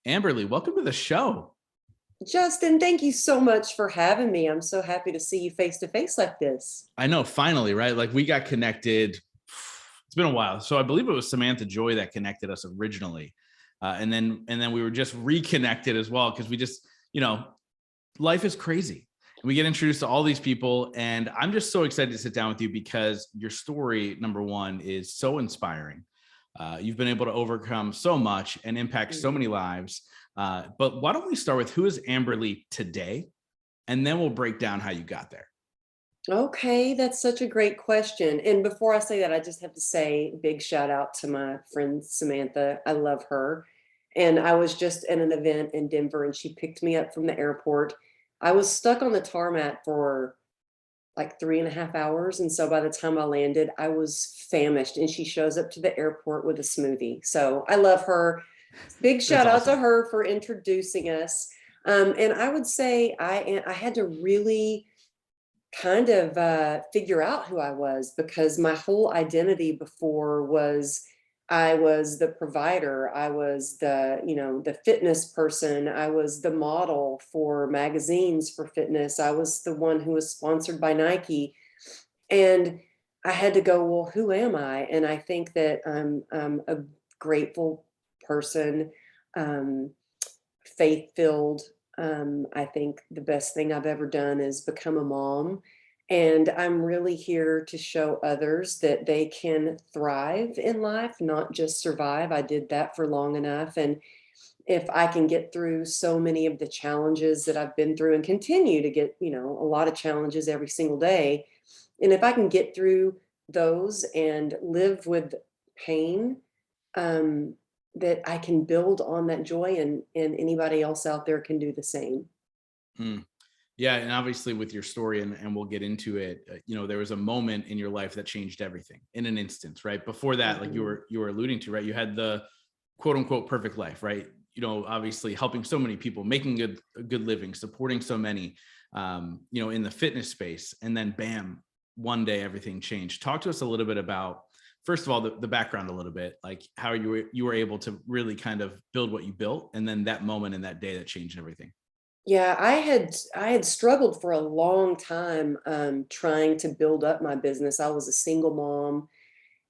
Amberly, welcome to the show. Justin, thank you so much for having me. I'm so happy to see you face to face like this. I know, finally, right? Like we got connected. It's been a while. So I believe it was Samantha Joy that connected us originally. And then we were just reconnected as well because we just, life is crazy. And we get introduced to all these people. And I'm just so excited to sit down with you because your story, number one, is so inspiring. You've been able to overcome so much and impact so many lives. But why don't we start with who is Amberly today? And then we'll break down how you got there. Okay, that's such a great question. And before I say that, I just have to say big shout out to my friend Samantha. I love her. And I was just at an event in Denver and she picked me up from the airport. I was stuck on the tarmac for like 3.5 hours. And so by the time I landed, I was famished. And she shows up to the airport with a smoothie. So I love her. Big That's shout out to awesome. her for introducing us. And I would say I had to really kind of figure out who I was because my whole identity before was I was the provider, I was the fitness person, I was the model for magazines for fitness, I was the one who was sponsored by Nike. And I had to go, well, who am I? And I think that I'm a grateful person, um, faith-filled. I think the best thing I've ever done is become a mom. And I'm really here to show others that they can thrive in life, not just survive. I did that for long enough. And if I can get through so many of the challenges that I've been through and continue to get, a lot of challenges every single day, and if I can get through those and live with pain, um, that I can build on that joy and anybody else out there can do the same. Hmm. Yeah, and obviously with your story, and we'll get into it. There was a moment in your life that changed everything in an instance, right? Before that, like you Mhm. were you were alluding to, right? You had the quote unquote perfect life, right? Obviously helping so many people, making a good living, supporting so many, in the fitness space, and then bam, one day everything changed. Talk to us a little bit about, first of all, the background a little bit, like how you were able to really kind of build what you built, and then that moment in that day that changed everything. Yeah, I had struggled for a long time trying to build up my business. I was a single mom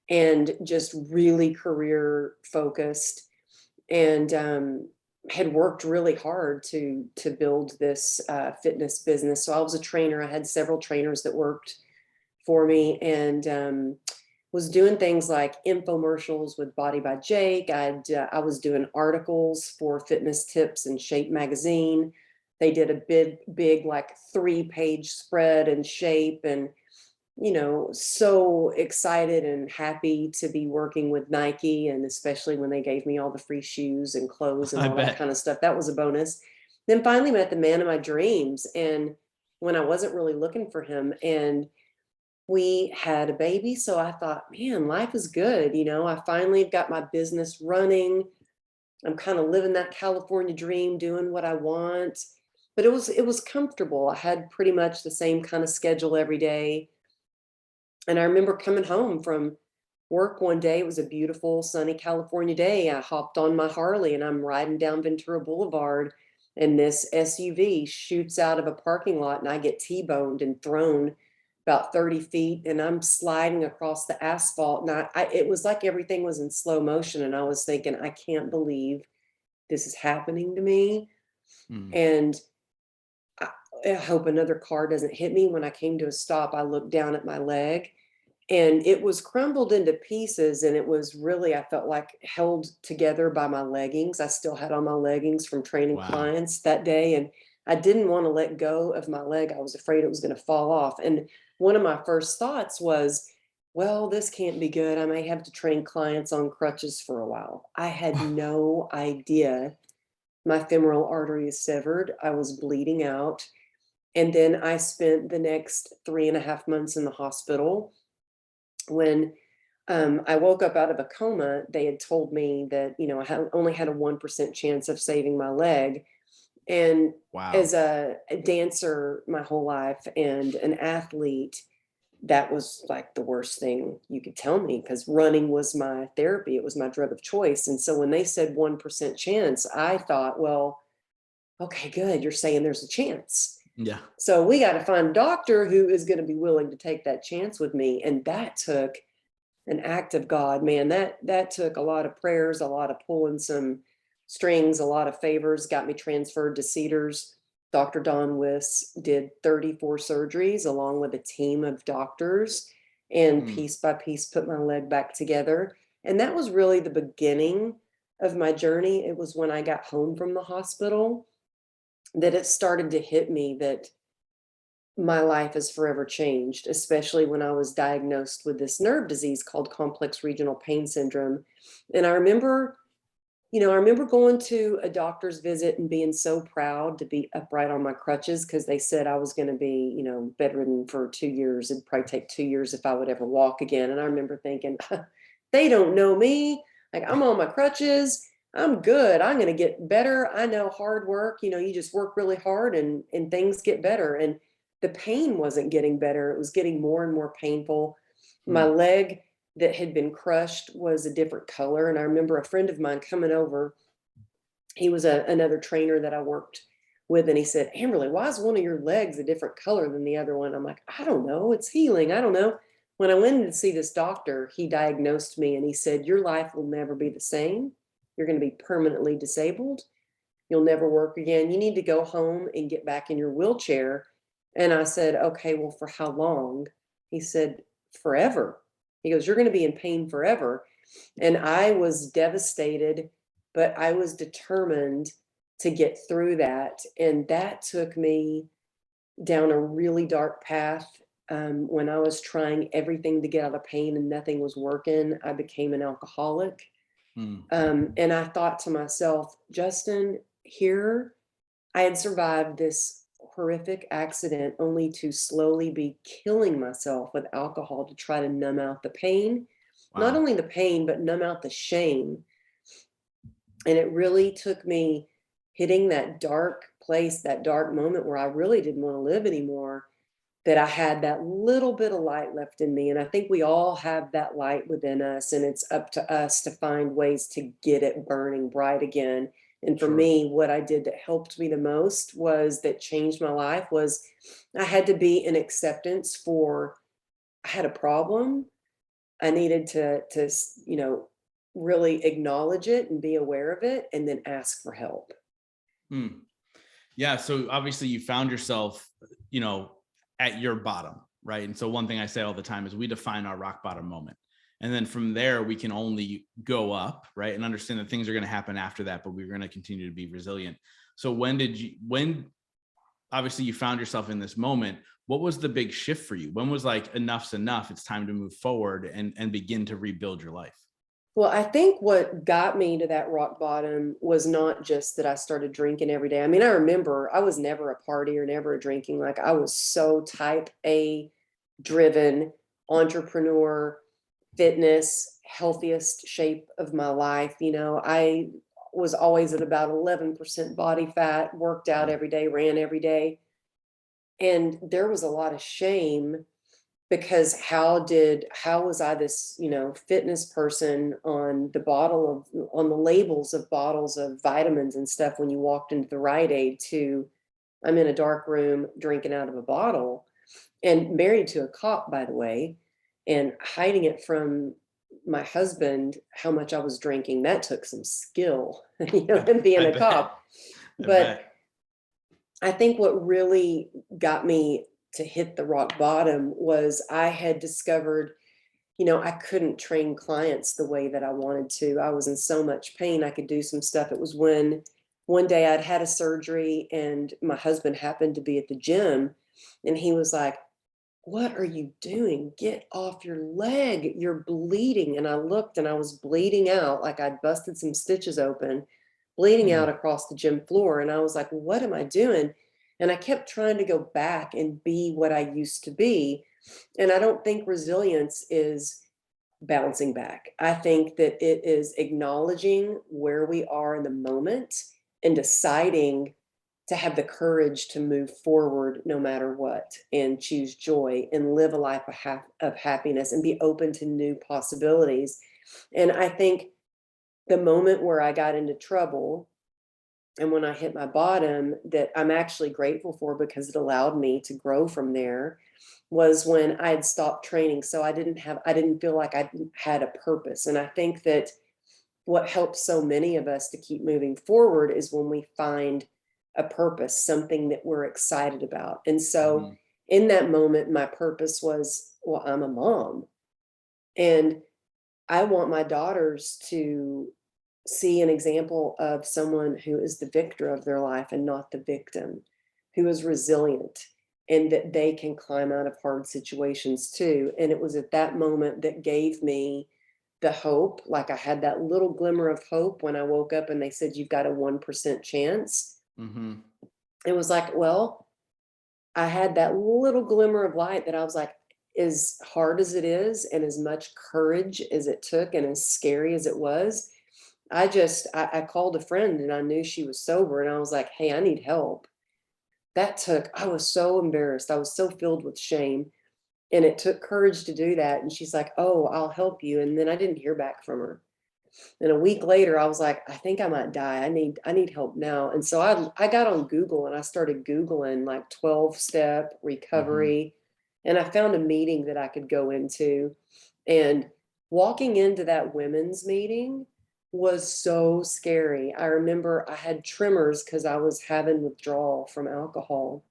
and just really career focused, and had worked really hard to build this fitness business. So I was a trainer. I had several trainers that worked for me, and was doing things like infomercials with Body by Jake. I was doing articles for Fitness Tips and Shape magazine. They did a big like 3-page spread in Shape, and so excited and happy to be working with Nike, and especially when they gave me all the free shoes and clothes and I all that bet. kind of stuff. That was a bonus. Then finally met the man of my dreams, and when I wasn't really looking for him, and we had a baby. So I thought, man, life is good. I finally got my business running. I'm kind of living that California dream, doing what I want. But it was comfortable. I had pretty much the same kind of schedule every day. And I remember coming home from work one day. It was a beautiful sunny California day. I hopped on my Harley and I'm riding down Ventura Boulevard, and this SUV shoots out of a parking lot and I get T-boned and thrown about 30 feet, and I'm sliding across the asphalt, and it was like everything was in slow motion, and I was thinking, I can't believe this is happening to me. Mm. And I, I hope another car doesn't hit me. When I came to a stop, I looked down at my leg and it was crumbled into pieces, and it was really, I felt like held together by my leggings. I still had on my leggings from training Wow. clients that day, and I didn't want to let go of my leg. I was afraid it was going to fall off. And one of my first thoughts was, well, this can't be good. I may have to train clients on crutches for a while. I had no idea my femoral artery is severed. I was bleeding out. And then I spent the next 3.5 months in the hospital. When I woke up out of a coma, they had told me that, only had a 1% chance of saving my leg. And Wow. as a dancer my whole life and an athlete, that was like the worst thing you could tell me, because running was my therapy. It was my drug of choice. And so when they said 1% chance, I thought, well, okay, good. You're saying there's a chance. Yeah. So we got to find a doctor who is going to be willing to take that chance with me. And that took an act of God, man. That took a lot of prayers, a lot of pulling some strings, a lot of favors, got me transferred to Cedars. Dr. Don Wiss did 34 surgeries along with a team of doctors, and piece by piece put my leg back together. And that was really the beginning of my journey. It was when I got home from the hospital that it started to hit me that my life has forever changed, especially when I was diagnosed with this nerve disease called complex regional pain syndrome. And I remember going to a doctor's visit and being so proud to be upright on my crutches, because they said I was going to be, bedridden for 2 years. It'd probably take 2 years if I would ever walk again. And I remember thinking, they don't know me. Like, I'm on my crutches. I'm good. I'm going to get better. I know hard work. You just work really hard and things get better. And the pain wasn't getting better. It was getting more and more painful. My leg that had been crushed was a different color. And I remember a friend of mine coming over. He was another trainer that I worked with. And he said, Amberly, why is one of your legs a different color than the other one? I'm like, I don't know. It's healing. I don't know. When I went in to see this doctor, he diagnosed me and he said, your life will never be the same. You're going to be permanently disabled. You'll never work again. You need to go home and get back in your wheelchair. And I said, okay, well, for how long? He said, forever. He goes, you're going to be in pain forever. And I was devastated, but I was determined to get through that. And that took me down a really dark path. When I was trying everything to get out of pain and nothing was working, I became an alcoholic. And I thought to myself, Justin, here I had survived this horrific accident only to slowly be killing myself with alcohol to try to numb out the pain. Wow. Not only the pain, but numb out the shame. And it really took me hitting that dark place, that dark moment where I really didn't want to live anymore, that I had that little bit of light left in me. And I think we all have that light within us, and it's up to us to find ways to get it burning bright again. And for me, what I did that helped me the most was that changed my life was I had to be in acceptance for I had a problem. I needed to really acknowledge it and be aware of it, and then ask for help. Yeah. So obviously you found yourself, at your bottom, right? And so one thing I say all the time is we define our rock bottom moment. And then from there, we can only go up, right? And understand that things are going to happen after that, but we're going to continue to be resilient. So when obviously you found yourself in this moment, what was the big shift for you? When was like, enough's enough, it's time to move forward and begin to rebuild your life? Well, I think what got me to that rock bottom was not just that I started drinking every day. I mean, I remember I was never a partier, never a drinking. Like, I was so type A driven, entrepreneur, fitness, healthiest shape of my life. I was always at about 11% body fat, worked out every day, ran every day. And there was a lot of shame, because how was I this, fitness person on the labels of bottles of vitamins and stuff when you walked into the Rite Aid, to I'm in a dark room drinking out of a bottle and married to a cop, by the way, and hiding it from my husband how much I was drinking. That took some skill, him being a cop. But I think what really got me to hit the rock bottom was I had discovered, I couldn't train clients the way that I wanted to. I was in so much pain. I could do some stuff. It was when one day I'd had a surgery and my husband happened to be at the gym, and he was like, what are you doing? Get off your leg. You're bleeding. And I looked and I was bleeding out, like I'd busted some stitches open, bleeding out across the gym floor. And I was like, what am I doing? And I kept trying to go back and be what I used to be. And I don't think resilience is bouncing back. I think that it is acknowledging where we are in the moment and deciding to have the courage to move forward no matter what, and choose joy and live a life of happiness and be open to new possibilities. And I think the moment where I got into trouble and when I hit my bottom, that I'm actually grateful for because it allowed me to grow from there, was when I had stopped training. So I didn't feel like I had a purpose. And I think that what helps so many of us to keep moving forward is when we find a purpose, something that we're excited about. And so Mhm. in that moment, my purpose was, well, I'm a mom and I want my daughters to see an example of someone who is the victor of their life and not the victim, who is resilient and that they can climb out of hard situations too. And it was at that moment that gave me the hope. Like I had that little glimmer of hope when I woke up and they said, you've got a 1% chance. Mhm. It was like, well, I had that little glimmer of light that I was like, as hard as it is, and as much courage as it took, and as scary as it was, I called a friend and I knew she was sober, and I was like, hey, I need help. I was so embarrassed. I was so filled with shame. And it took courage to do that. And she's like, oh, I'll help you. And then I didn't hear back from her. And a week later, I was like, I think I might die. I need help now. And so I got on Google and I started Googling like 12-step Mhm. recovery. And I found a meeting that I could go into. And walking into that women's meeting was so scary. I remember I had tremors because I was having withdrawal from alcohol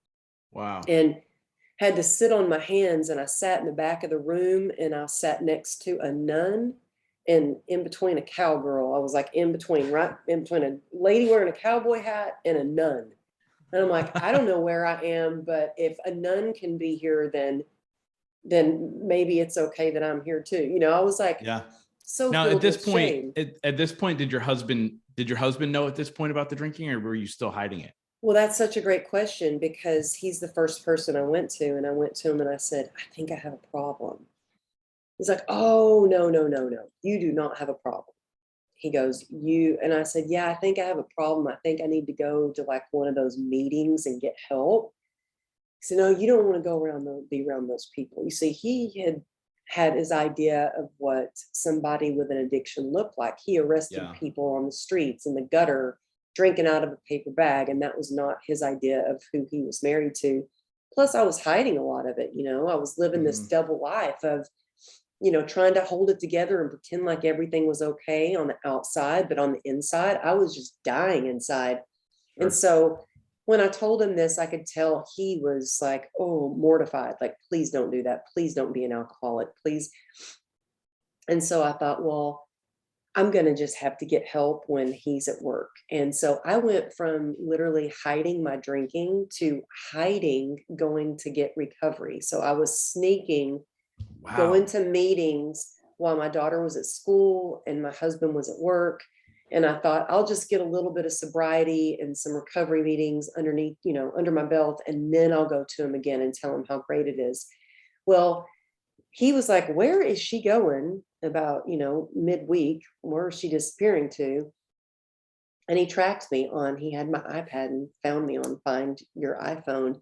Wow. and had to sit on my hands. And I sat in the back of the room and I sat next to a nun and in between a cowgirl. I was like in between, right in between a lady wearing a cowboy hat and a nun. And I'm like, I don't know where I am, but if a nun can be here, then maybe it's okay that I'm here too. You know, I was like Yeah. so Now, filled with shame. at this point, did your husband know at this point about the drinking, or were you still hiding it? Well, that's such a great question because he's the first person I went to. And I went to him and I said, I think I have a problem. He's like, oh, no, no, no, no. You do not have a problem. He goes, you, and I said, yeah, I think I have a problem. I think I need to go to like one of those meetings and get help. He said, no, you don't want to go around be around those people. You see, he had his idea of what somebody with an addiction looked like. He arrested Yeah. people on the streets in the gutter, drinking out of a paper bag. And that was not his idea of who he was married to. Plus, I was hiding a lot of it. You know, I was living this Mhm. double life of, trying to hold it together and pretend like everything was okay on the outside, but on the inside, I was just dying inside. And Sure. so when I told him this, I could tell he was like, oh, mortified, like, please don't do that. Please don't be an alcoholic, please. And so I thought, well, I'm going to just have to get help when he's at work. And so I went from literally hiding my drinking to hiding going to get recovery. So I was sneaking, going Wow. to meetings while my daughter was at school and my husband was at work. And I thought, I'll just get a little bit of sobriety and some recovery meetings underneath, under my belt, and then I'll go to him again and tell him how great it is. Well, he was like, where is she going about, midweek? Where is she disappearing to? And he tracked me on, he had my iPad and found me on Find Your iPhone.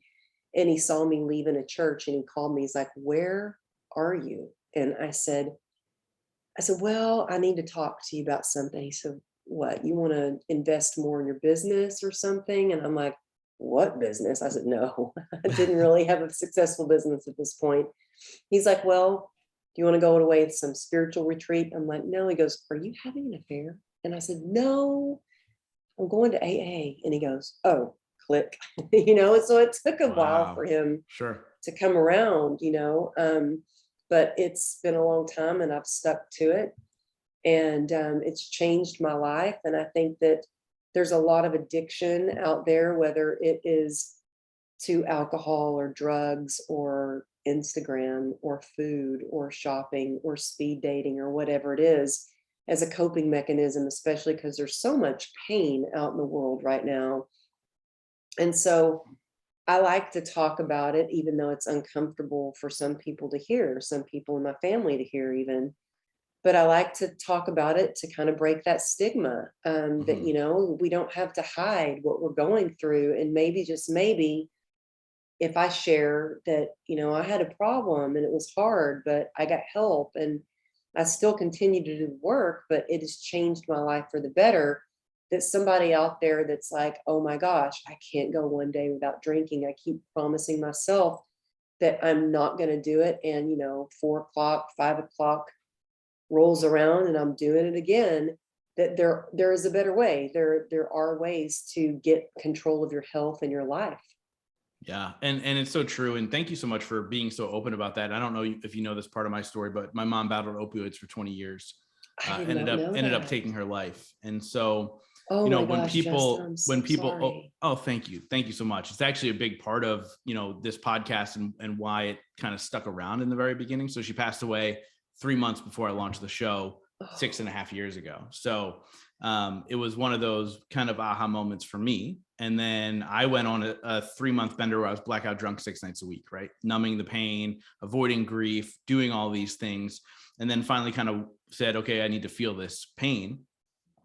And he saw me leaving a church and he called me. He's like, where are you? And I said, well, I need to talk to you about something. He said, what, you want to invest more in your business or something? And I'm like, what business? I said, no, I didn't really have a successful business at this point. He's like, well, do you want to go away to some spiritual retreat? I'm like, no. He goes, are you having an affair? And I said, no, I'm going to AA. And he goes, oh, click. And so it took a while for Wow. him Sure. to come around, but it's been a long time and I've stuck to it. And it's changed my life. And I think that there's a lot of addiction out there, whether it is to alcohol or drugs or Instagram or food or shopping or speed dating or whatever it is, as a coping mechanism, especially because there's so much pain out in the world right now. And so I like to talk about it, even though it's uncomfortable for some people to hear, some people in my family to hear, even. but I like to talk about it to kind of break that stigma, that, Mhm. we don't have to hide what we're going through. And maybe, just maybe, if I share that, I had a problem and it was hard, but I got help and I still continue to do the work, but it has changed my life for the better. That somebody out there that's like, oh my gosh, I can't go one day without drinking. I keep promising myself that I'm not going to do it. And, 4 o'clock, 5 o'clock rolls around and I'm doing it again. That there is a better way. There are ways to get control of your health and your life. Yeah. And it's so true. And thank you so much for being so open about that. I don't know if you know this part of my story, but my mom battled opioids for 20 years, I did ended not up, know ended up that. taking her life. And so, Oh my gosh, Justin, I'm when so people, sorry. oh, thank you. Thank you so much. It's actually a big part of, this podcast and why it kind of stuck around in the very beginning. So she passed away 3 months before I launched the show Oh, 6.5 years ago. So it was one of those kind of aha moments for me. And then I went on a 3-month bender where I was blackout drunk 6 nights a week, right? Numbing the pain, avoiding grief, doing all these things. And then finally kind of said, okay, I need to feel this pain.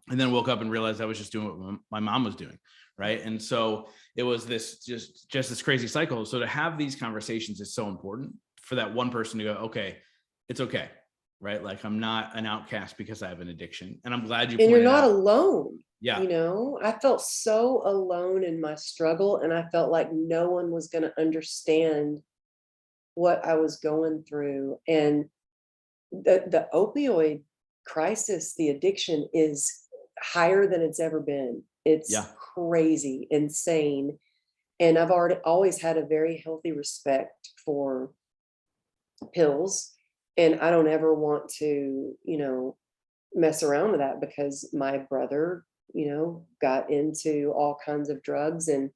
And then woke up and realized I was just doing what my mom was doing. Right. And so it was this just this crazy cycle. So to have these conversations is so important for that one person to go, okay, it's okay. Right. Like I'm not an outcast because I have an addiction. And I'm glad you and you're pointed not out. alone. Yeah. I felt so alone in my struggle, and I felt like no one was going to understand what I was going through. And the opioid crisis, the addiction is higher than it's ever been. Yeah. It's crazy, insane. And I've already always had a very healthy respect for pills. And I don't ever want to, mess around with that, because my brother, got into all kinds of drugs, and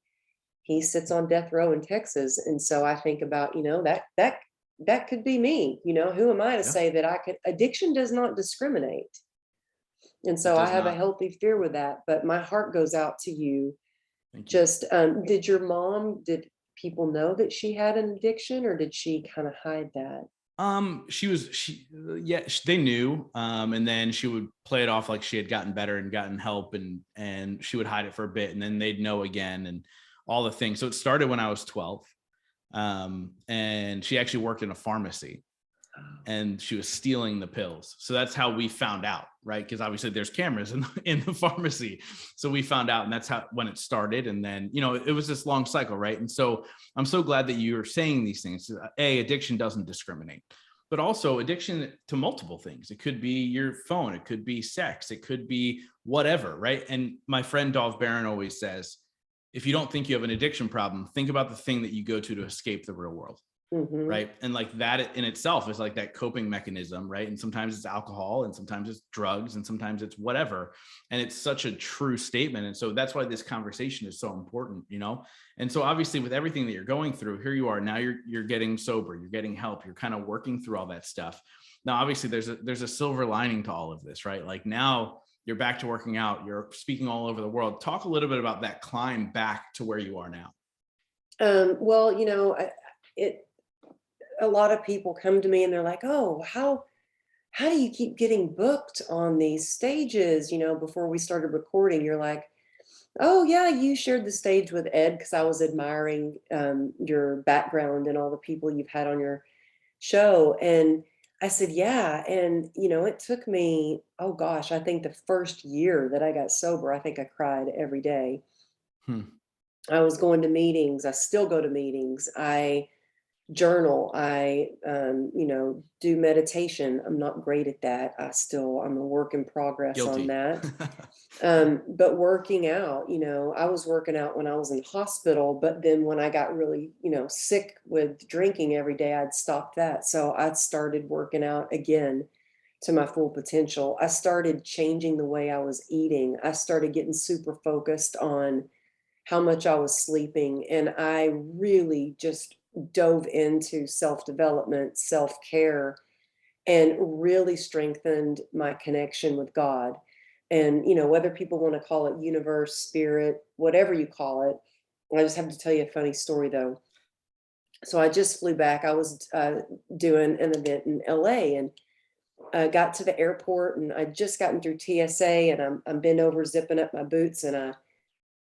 he sits on death row in Texas. And so I think about, that could be me. Who am I to Yeah. say that I could? Addiction does not discriminate. And It so I does have a not. healthy fear with that. But my heart goes out to you. Thank you. Just did people know that she had an addiction, or did she kind of hide that? Yeah, they knew. And then she would play it off like she had gotten better and gotten help, and she would hide it for a bit, and then they'd know again, and all the things. So it started when I was 12. And she actually worked in a pharmacy, and she was stealing the pills. So that's how we found out, right? Because obviously there's cameras in the pharmacy. So we found out, and that's how when it started. And then, it was this long cycle, right? And so I'm so glad that you're saying these things. Addiction doesn't discriminate, but also addiction to multiple things. It could be your phone, it could be sex, it could be whatever, right? And my friend Dolph Barron always says, if you don't think you have an addiction problem, think about the thing that you go to escape the real world. Hmm. Right. And like that in itself is like that coping mechanism. Right. And sometimes it's alcohol, and sometimes it's drugs, and sometimes it's whatever. And it's such a true statement. And so that's why this conversation is so important, And so obviously with everything that you're going through, here you are now, you're getting sober, you're getting help, you're kind of working through all that stuff. Now, obviously there's a silver lining to all of this, right? Like now you're back to working out, you're speaking all over the world. Talk a little bit about that climb back to where you are now. Well, it a lot of people come to me and they're like, "Oh, how do you keep getting booked on these stages?" Before we started recording, you're like, "Oh yeah, you shared the stage with Ed," because I was admiring your background and all the people you've had on your show. And I said, "Yeah." And it took me, oh gosh, I think the first year that I got sober, I think I cried every day. Hmm. I was going to meetings. I still go to meetings. I journal. I do meditation. I'm not great at that. I'm a work in progress on Guilty. that. But working out, I was working out when I was in the hospital, but then when I got really, sick with drinking every day, I'd stopped that. So I started working out again to my full potential. I started changing the way I was eating. I started getting super focused on how much I was sleeping. And I really just dove into self development, self care, and really strengthened my connection with God. And, whether people want to call it universe, spirit, whatever you call it, I just have to tell you a funny story though. So I just flew back. I was doing an event in LA, and got to the airport, and I'd just gotten through TSA, and I'm bent over zipping up my boots, and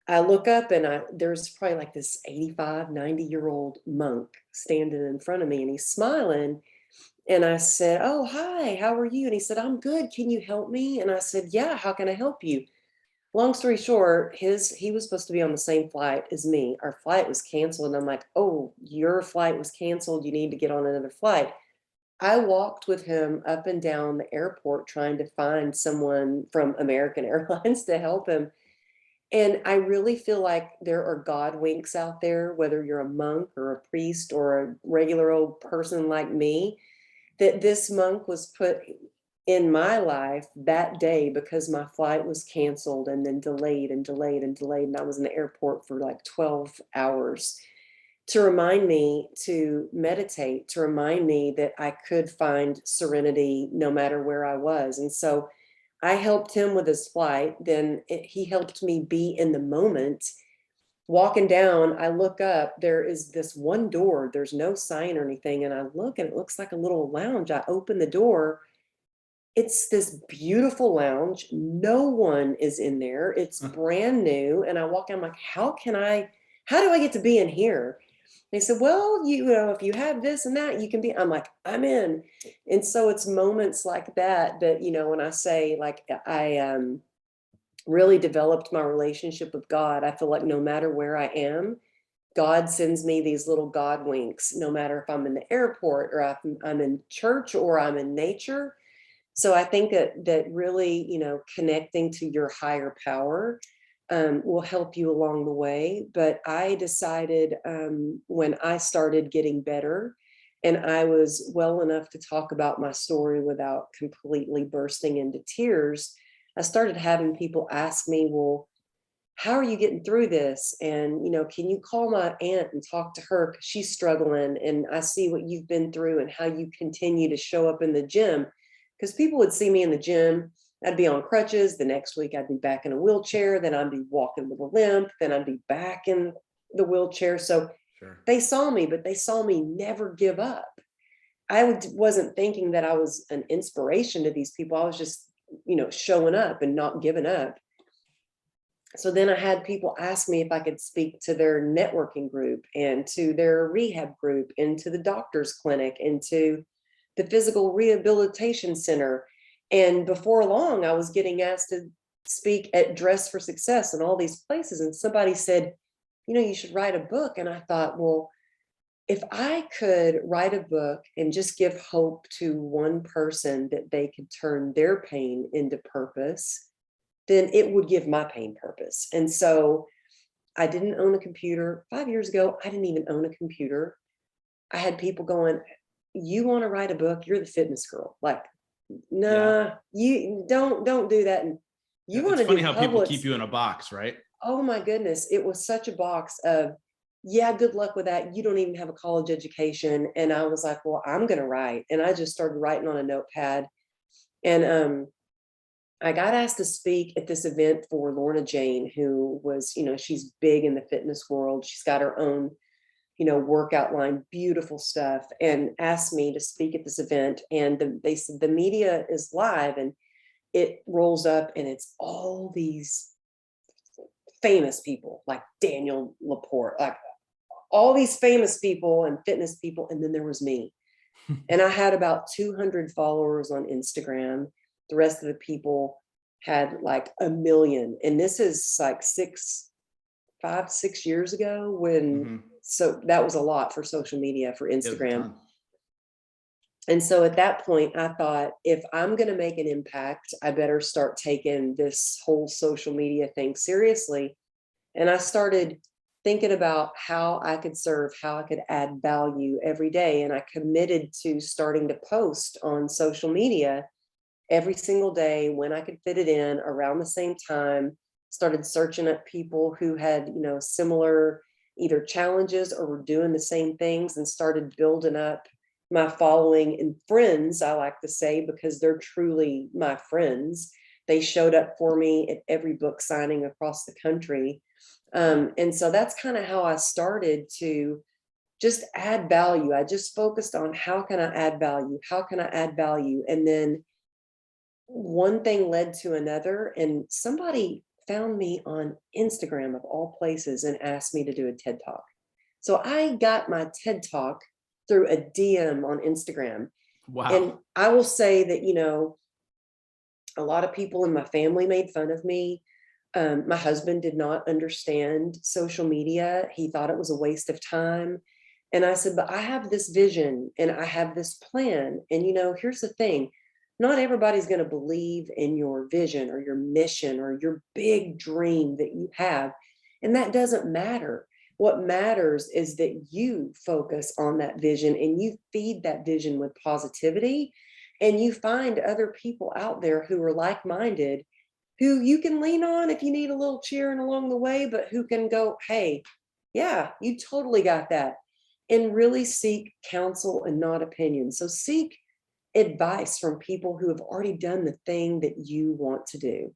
I look up, and there's probably like this 85, 90-year-old monk standing in front of me, and he's smiling. And I said, "Oh, hi, how are you?" And he said, "I'm good. Can you help me?" And I said, "Yeah, how can I help you?" Long story short, he was supposed to be on the same flight as me. Our flight was canceled. And I'm like, "Oh, your flight was canceled. You need to get on another flight." I walked with him up and down the airport trying to find someone from American Airlines to help him. And I really feel like there are God winks out there, whether you're a monk or a priest or a regular old person like me, that this monk was put in my life that day because my flight was canceled and then delayed and delayed and delayed. And I was in the airport for like 12 hours to remind me to meditate, to remind me that I could find serenity no matter where I was. And so I helped him with his flight. Then he helped me be in the moment. Walking down, I look up, there is this one door, there's no sign or anything. And I look, and it looks like a little lounge. I open the door. It's this beautiful lounge. No one is in there. It's brand new. And I walk in, I'm like, how do I get to be in here? They said, "Well, you know, if you have this and that, you can be." I'm like, "I'm in." And so it's moments like that, you know, when I say like I really developed my relationship with God, I feel like no matter where I am, God sends me these little God winks, no matter if I'm in the airport or if I'm in church or I'm in nature. So I think that really, you know, connecting to your higher power will help you along the way. But I decided when I started getting better and I was well enough to talk about my story without completely bursting into tears, I started having people ask me, "Well, how are you getting through this? And, you know, can you call my aunt and talk to her because she's struggling? And I see what you've been through and how you continue to show up in the gym." Because people would see me in the gym, I'd be on crutches. The next week, I'd be back in a wheelchair. Then I'd be walking with a limp. Then I'd be back in the wheelchair. So Sure. they saw me, but they saw me never give up. Wasn't thinking that I was an inspiration to these people. I was just, you know, showing up and not giving up. So then I had people ask me if I could speak to their networking group and to their rehab group and to the doctor's clinic and to the physical rehabilitation center. And before long, I was getting asked to speak at Dress for Success and all these places. And somebody said, "You know, you should write a book." And I thought, well, if I could write a book and just give hope to one person that they could turn their pain into purpose, then it would give my pain purpose. And so I didn't own a computer. 5 years ago, I didn't even own a computer. I had people going, "You want to write a book? You're the fitness girl." Like, Yeah. nah, you don't do that. And you want It's to funny do how people public. keep you in a box, right? Oh my goodness. It was such a box of, yeah, good luck with that. You don't even have a college education. And I was like, well, I'm going to write. And I just started writing on a notepad. And I got asked to speak at this event for Lorna Jane, who was, you know, she's big in the fitness world. She's got her own, you know, workout line, beautiful stuff, and asked me to speak at this event. And they said the media is live and it rolls up and it's all these famous people like Daniel Laporte, like all these famous people and fitness people. And then there was me. And I had about 200 followers on Instagram. The rest of the people had like a million. And this is like 5, 6 years ago when, so that was a lot for social media, for Instagram. And so at that point, I thought, if I'm going to make an impact, I better start taking this whole social media thing seriously. And I started thinking about how I could serve, how I could add value every day. And I committed to starting to post on social media every single day when I could fit it in around the same time. Started searching up people who had, you know, similar either challenges or were doing the same things, and started building up my following and friends, I like to say, because they're truly my friends. They showed up for me at every book signing across the country. And so that's kind of how I started to just add value. I just focused on how can I add value? How can I add value? And then one thing led to another, and somebody found me on Instagram of all places and asked me to do a TED Talk. So I got my TED Talk through a DM on Instagram. And Wow. I will say that, a lot of people in my family made fun of me. My husband did not understand social media. He thought it was a waste of time. And I said, but I have this vision and I have this plan. And, here's the thing, not everybody's going to believe in your vision or your mission or your big dream that you have. And that doesn't matter. What matters is that you focus on that vision and you feed that vision with positivity, and you find other people out there who are like minded, who you can lean on if you need a little cheering along the way, but who can go, hey, yeah, you totally got that. And really seek counsel and not opinion. So seek advice from people who have already done the thing that you want to do.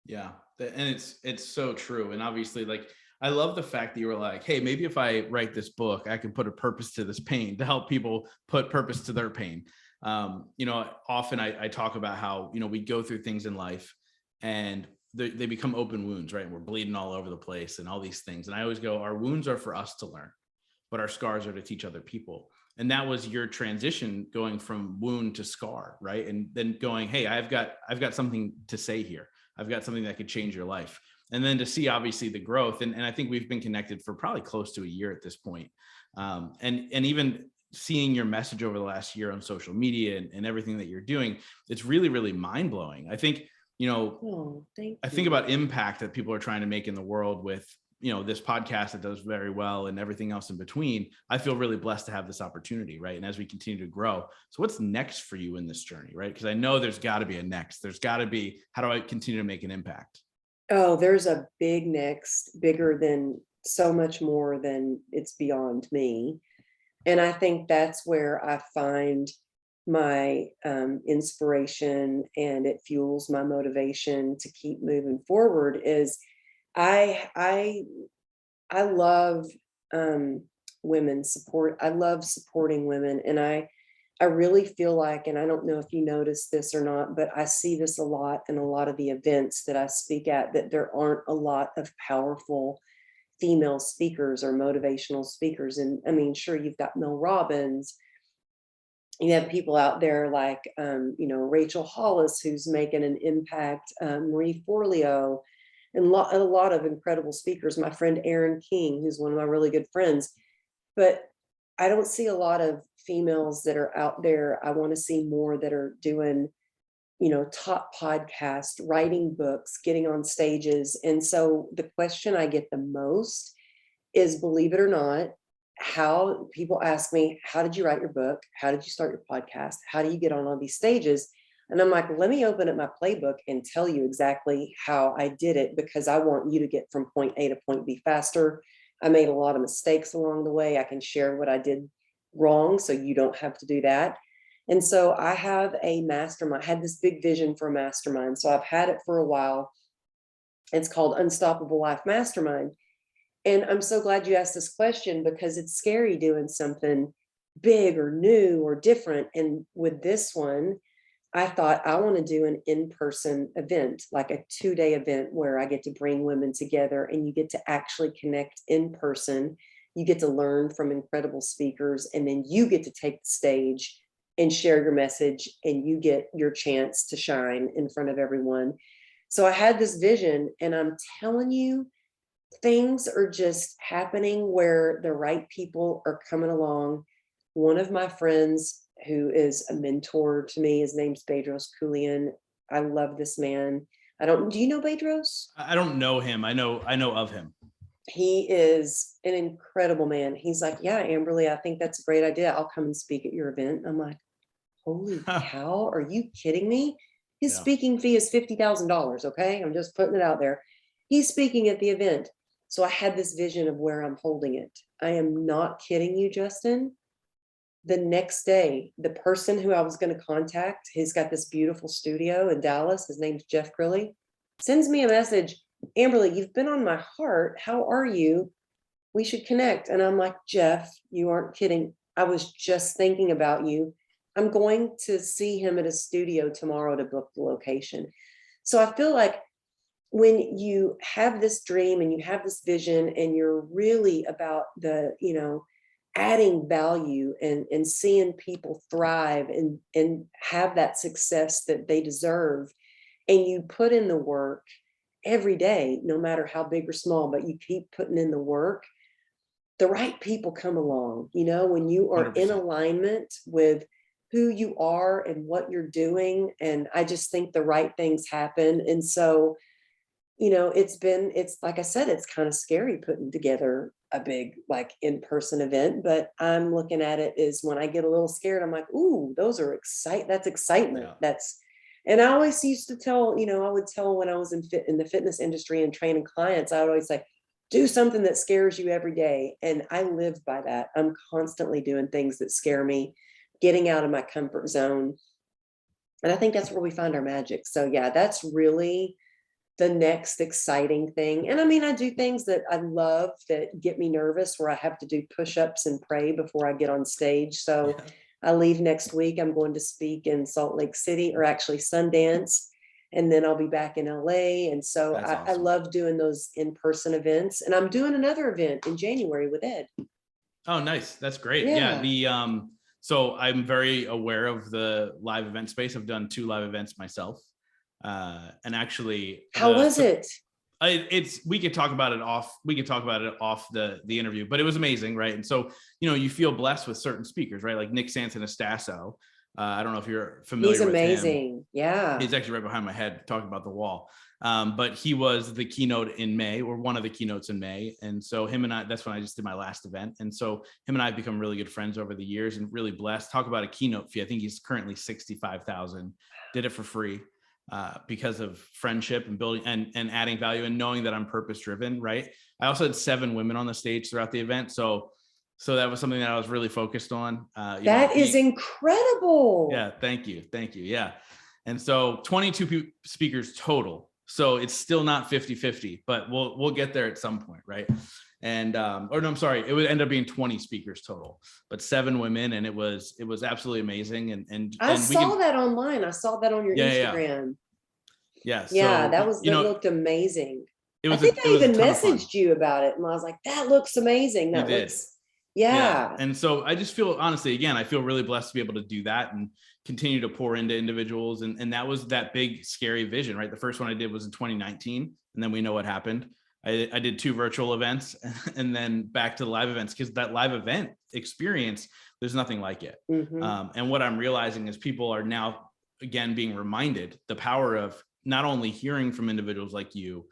Yeah. And it's so true. And obviously, like, I love the fact that you were like, hey, maybe if I write this book, I can put a purpose to this pain, to help people put purpose to their pain. Often I talk about how, we go through things in life and they become open wounds, right? We're bleeding all over the place and all these things. And I always go, our wounds are for us to learn, but our scars are to teach other people. And that was your transition, going from wound to scar, right? And then going, hey, I've got something to say here. I've got something that could change your life. And then to see obviously the growth. And I think we've been connected for probably close to a year at this point. And even seeing your message over the last year on social media and everything that you're doing, it's really, really mind blowing. I think, Oh, thank I think you. about impact that people are trying to make in the world with, this podcast that does very well and everything else in between. I feel really blessed to have this opportunity, right? And as we continue to grow, so what's next for you in this journey, right? Because I know there's got to be a next. There's got to be, how do I continue to make an impact? Oh, there's a big next, bigger than, so much more than it's beyond me. And I think that's where I find my inspiration, and it fuels my motivation to keep moving forward. Is I I I love women support. I love supporting women, and I really feel like, and I don't know if you notice this or not, but I see this a lot in a lot of the events that I speak at, that there aren't a lot of powerful female speakers or motivational speakers. And I mean, sure, you've got Mel Robbins, you have people out there like, Rachel Hollis, who's making an impact, Marie Forleo, and a lot of incredible speakers. My friend Aaron King, who's one of my really good friends. But I don't see a lot of females that are out there. I want to see more that are doing, top podcast, writing books, getting on stages. And so the question I get the most is, believe it or not, how people ask me, how did you write your book? How did you start your podcast? How do you get on all these stages? And I'm like, let me open up my playbook and tell you exactly how I did it, because I want you to get from point A to point B faster. I made a lot of mistakes along the way. I can share what I did wrong so you don't have to do that. And so I have a mastermind. I had this big vision for a mastermind. So I've had it for a while. It's called Unstoppable Life Mastermind. And I'm so glad you asked this question, because it's scary doing something big or new or different. And with this one, I thought, I want to do an in-person event, like a 2-day event where I get to bring women together and you get to actually connect in person. You get to learn from incredible speakers, and then you get to take the stage and share your message, and you get your chance to shine in front of everyone. So I had this vision, and I'm telling you, things are just happening where the right people are coming along. One of my friends, who is a mentor to me, his name's Bedros Keulian. I love this man. Do you know Bedros? I don't know him. I know of him. He is an incredible man. He's like, yeah, Amberly, I think that's a great idea. I'll come and speak at your event. I'm like, holy cow, are you kidding me? His Yeah. speaking fee is $50,000. Okay. I'm just putting it out there. He's speaking at the event. So I had this vision of where I'm holding it. I am not kidding you, Justin. The next day, the person who I was going to contact, he's got this beautiful studio in Dallas. His name's Jeff Crilly, sends me a message. Amberly, you've been on my heart. How are you? We should connect. And I'm like, Jeff, you aren't kidding. I was just thinking about you. I'm going to see him at a studio tomorrow to book the location. So I feel like when you have this dream and you have this vision and you're really about the, adding value and seeing people thrive and have that success that they deserve, and you put in the work every day, no matter how big or small, but you keep putting in the work, the right people come along. When you are in 100%. alignment with who you are and what you're doing, and I just think the right things happen. And so it's like I said, it's kind of scary putting together a big, like, in-person event, but I'm looking at it as, when I get a little scared, I'm like, ooh, that's excitement. Yeah. And I always used to tell, I would tell when I was in the fitness industry and training clients, I would always say, do something that scares you every day. And I live by that. I'm constantly doing things that scare me, getting out of my comfort zone. And I think that's where we find our magic. So yeah, that's really the next exciting thing. And I mean, I do things that I love that get me nervous, where I have to do push-ups and pray before I get on stage. So Yeah. I leave next week. I'm going to speak in Salt Lake City, or actually Sundance, and then I'll be back in LA. And so That's I awesome. love doing those in-person events. And I'm doing another event in January with Ed. Oh, nice. That's great. Yeah. Yeah. So I'm very aware of the live event space. I've done 2 live events myself. And actually How was it? we could talk about it off the interview, but it was amazing. Right. And so, you feel blessed with certain speakers, right? Like Nick Santanastasso. I don't know if you're familiar He's with him. amazing. Yeah. He's actually right behind my head talking about the wall. But he was the keynote in May, or one of the keynotes in May. And so him and I, that's when I just did my last event. And so him and I have become really good friends over the years, and really blessed. Talk about a keynote fee. I think he's currently 65,000, did it for free, because of friendship and building and adding value, and knowing that I'm purpose driven. Right. I also had 7 women on the stage throughout the event. So that was something that I was really focused on. That is incredible. Yeah. Thank you. Yeah. And so 22 speakers total. So it's still not 50-50, but we'll get there at some point. Right. And, or no, I'm sorry. It would end up being 20 speakers total, but 7 women. And it was absolutely amazing. And I saw that online. I saw that on your Instagram. Yeah. Yeah, So, that looked amazing. I I think I even ton of fun. messaged you about it, and I was like, that looks amazing. You did. Yeah. And so I just feel, honestly, again, I feel really blessed to be able to do that and continue to pour into individuals. And that was that big, scary vision, right? The first one I did was in 2019. And then we know what happened. I did 2 virtual events and then back to the live events, because that live event experience, there's nothing like it. Mm-hmm. And what I'm realizing is people are now, again, being reminded the power of not only hearing from individuals like you,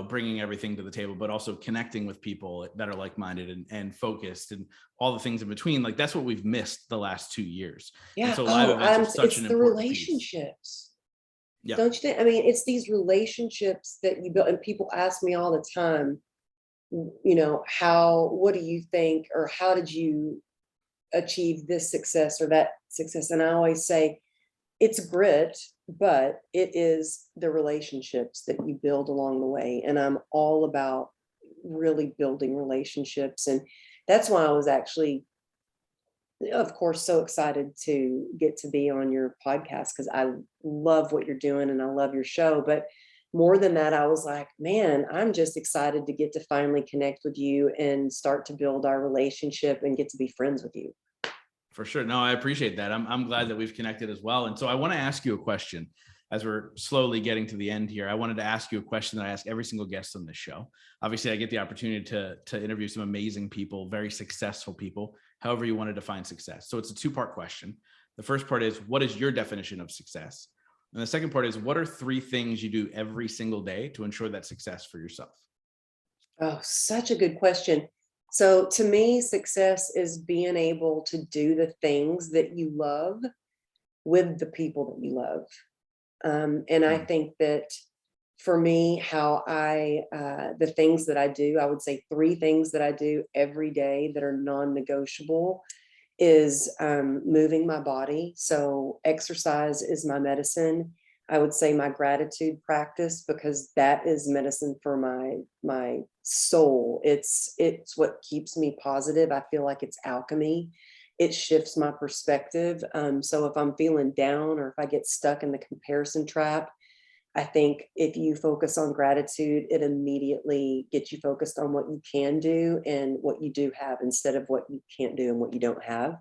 bringing everything to the table, but also connecting with people that are like-minded and focused, and all the things in between. Like, that's what we've missed the last 2 years. Yeah. And so live events are such an important relationships. piece. Yeah. Don't you think? I mean, it's these relationships that you build, and people ask me all the time, what do you think, or how did you achieve this success or that success? And I always say, it's grit, but it is the relationships that you build along the way. And I'm all about really building relationships. And that's why I was actually, of course, so excited to get to be on your podcast, because I love what you're doing and I love your show. But more than that, I was like, man, I'm just excited to get to finally connect with you and start to build our relationship and get to be friends with you. For sure. No, I appreciate that. I'm glad that we've connected as well. And so I want to ask you a question as we're slowly getting to the end here. I wanted to ask you a question that I ask every single guest on this show. Obviously, I get the opportunity to interview some amazing people, very successful people, however you want to define success. So it's a 2-part question. The first part is, what is your definition of success? And the second part is, what are 3 things you do every single day to ensure that success for yourself? Oh, such a good question. So to me, success is being able to do the things that you love with the people that you love. And I think that for me, the things that I do, I would say 3 things that I do every day that are non-negotiable is moving my body. So exercise is my medicine. I would say my gratitude practice, because that is medicine for my soul. It's what keeps me positive. I feel like it's alchemy. it shifts my perspective. So if I'm feeling down or if I get stuck in the comparison trap, I think if you focus on gratitude, it immediately gets you focused on what you can do and what you do have instead of what you can't do and what you don't have.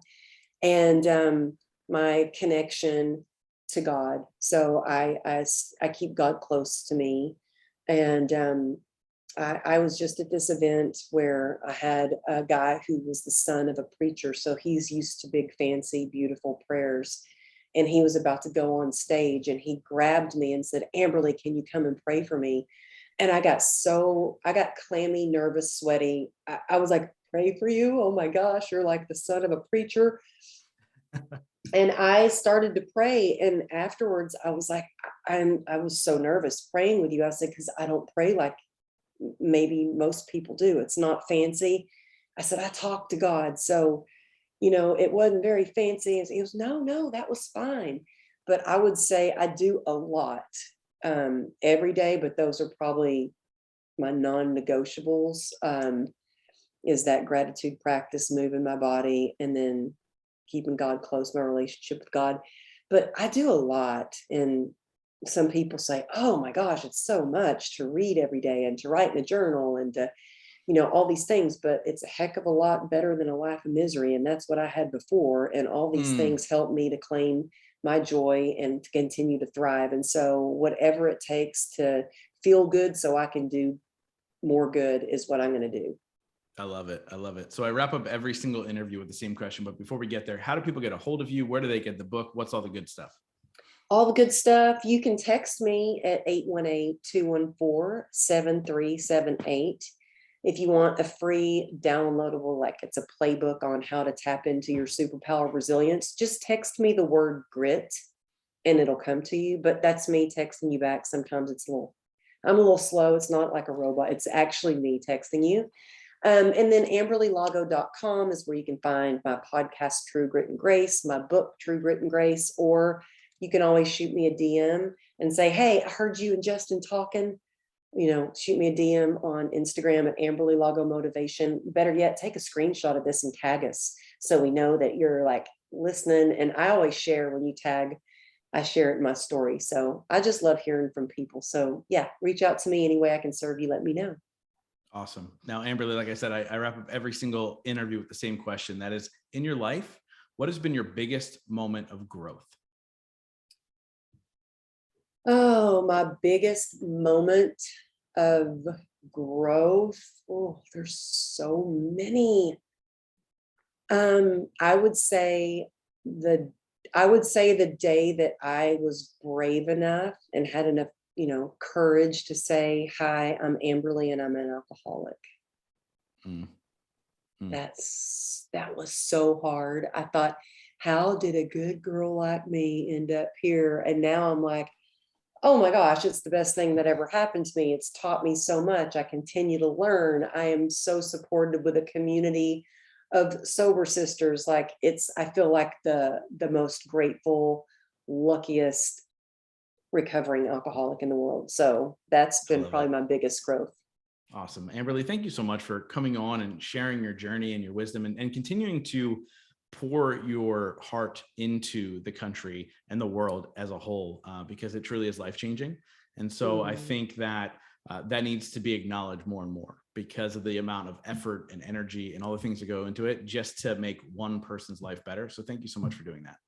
And my connection to God. So I keep God close to me. And I was just at this event where I had a guy who was the son of a preacher. So he's used to big, fancy, beautiful prayers. And he was about to go on stage and he grabbed me and said, Amberly, can you come and pray for me? And I got clammy, nervous, sweaty. I was like, pray for you? Oh my gosh, you're like the son of a preacher. And I started to pray. And afterwards I was like, I was so nervous praying with you. I said, because I don't pray like maybe most people do. It's not fancy. I said, I talk to God. So, it wasn't very fancy. And he goes, no, that was fine. But I would say I do a lot every day, but those are probably my non-negotiables, is that gratitude practice, moving my body, and then keeping God close, my relationship with God. But I do a lot. And some people say, oh my gosh, it's so much to read every day and to write in a journal and to, all these things, but it's a heck of a lot better than a life of misery. And that's what I had before. And all these Mm, things help me to claim my joy and to continue to thrive. And so whatever it takes to feel good so I can do more good is what I'm going to do. I love it. I love it. So I wrap up every single interview with the same question, but before we get there, how do people get a hold of you? Where do they get the book? What's all the good stuff? All the good stuff. You can text me at 818-214-7378. If you want a free downloadable, like it's a playbook on how to tap into your superpower resilience, just text me the word grit and it'll come to you. But that's me texting you back. Sometimes I'm a little slow. It's not like a robot. It's actually me texting you. And then amberlylago.com is where you can find my podcast, True Grit and Grace, my book, True Grit and Grace, or you can always shoot me a DM and say, hey, I heard you and Justin talking. Shoot me a DM on Instagram at Amberly Lago Motivation. Better yet, take a screenshot of this and tag us so we know that you're like listening. And I always share when you tag, I share it in my story. So I just love hearing from people. So yeah, reach out to me any way I can serve you. Let me know. Awesome. Now, Amberly, like I said, I wrap up every single interview with the same question. That is, in your life, what has been your biggest moment of growth? Oh, my biggest moment of growth. Oh, there's so many. I would say the day that I was brave enough and had enough, courage to say, hi, I'm Amberly and I'm an alcoholic. Mm, mm. That was so hard. I thought, how did a good girl like me end up here? And now I'm like, oh my gosh, it's the best thing that ever happened to me. It's taught me so much. I continue to learn. I am so supported with a community of sober sisters. I feel like the most grateful, luckiest recovering alcoholic in the world. So that's I been love probably it. my biggest growth. Awesome. Amberly, thank you so much for coming on and sharing your journey and your wisdom and continuing to pour your heart into the country and the world as a whole, because it truly is life-changing. And so I think that that needs to be acknowledged more and more because of the amount of effort and energy and all the things that go into it just to make one person's life better. So thank you so much for doing that.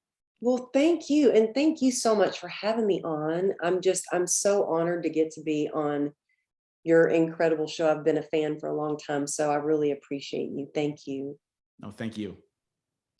Well, thank you. And thank you so much for having me on. I'm so honored to get to be on your incredible show. I've been a fan for a long time, so I really appreciate you. Thank you. No, thank you.